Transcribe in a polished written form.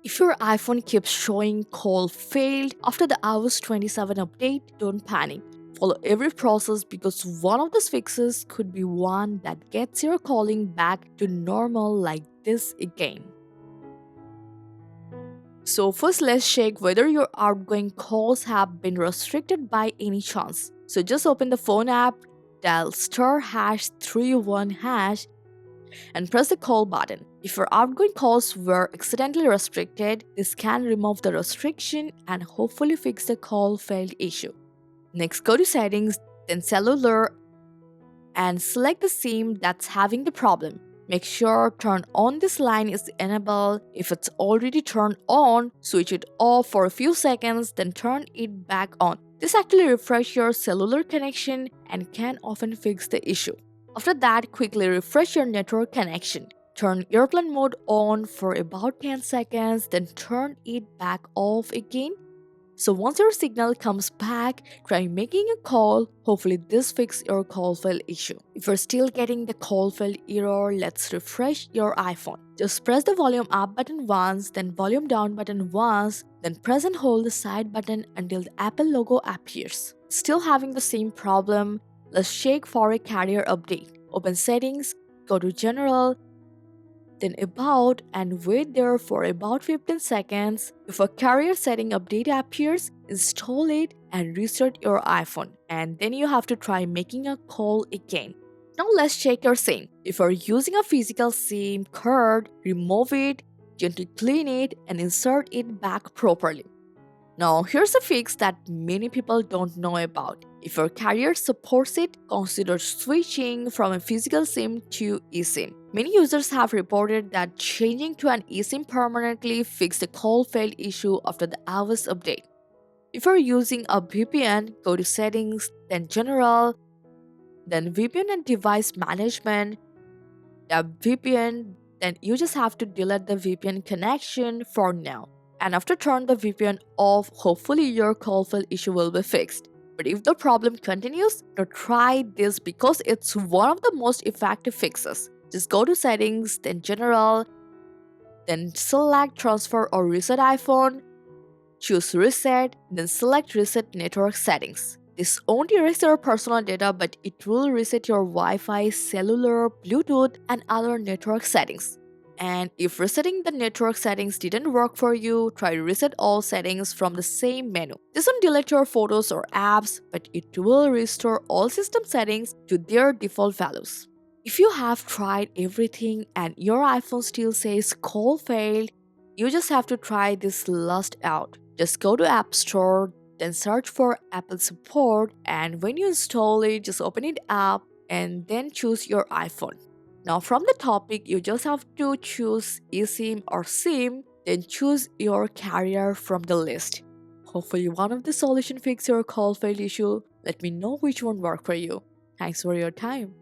If your iPhone keeps showing call failed after the iOS 27 update, don't panic. Follow every process because one of these fixes could be one that gets your calling back to normal like this again. So first let's check whether your outgoing calls have been restricted by any chance. So just open the phone app, dial *#31# and press the call button. If your outgoing calls were accidentally restricted, this can remove the restriction and hopefully fix the call failed issue. Next, go to settings, then cellular and select the SIM that's having the problem. Make sure turn on this line is enabled. If it's already turned on, switch it off for a few seconds, then turn it back on. This actually refreshes your cellular connection and can often fix the issue. After that, quickly refresh your network connection. Turn airplane mode on for about 10 seconds, then turn it back off again. So once your signal comes back, try making a call. Hopefully this fixes your call fail issue. If you're still getting the call fail error, let's refresh your iPhone. Just press the volume up button once, then volume down button once, then press and hold the side button until the Apple logo appears. Still having the same problem? Let's check for a carrier update. Open settings, go to general, then about and wait there for about 15 seconds. If a carrier setting update appears, install it and restart your iPhone. And then you have to try making a call again. Now let's check your SIM. If you're using a physical SIM card, remove it, gently clean it and insert it back properly. Now, here's a fix that many people don't know about. If your carrier supports it, consider switching from a physical SIM to eSIM. Many users have reported that changing to an eSIM permanently fixed the call failed issue after the iOS update. If you're using a VPN, go to Settings, then General, then VPN and Device Management, tap VPN, then you just have to delete the VPN connection for now. And after turn the VPN off, hopefully your call fail issue will be fixed. But if the problem continues, now try this because it's one of the most effective fixes. Just go to settings, then general, then select transfer or reset iPhone, choose reset, then select reset network settings. This won't erase your personal data, but it will reset your Wi-Fi, cellular, Bluetooth, and other network settings. And if resetting the network settings didn't work for you, try reset all settings from the same menu. This won't delete your photos or apps, but it will restore all system settings to their default values. If you have tried everything and your iPhone still says call failed, you just have to try this last out. Just go to App Store, then search for Apple support, and when you install it, just open it up and then choose your iPhone. Now from the topic, you just have to choose eSIM or SIM, then choose your carrier from the list. Hopefully one of the solutions fix your call fail issue. Let me know which one worked for you. Thanks for your time.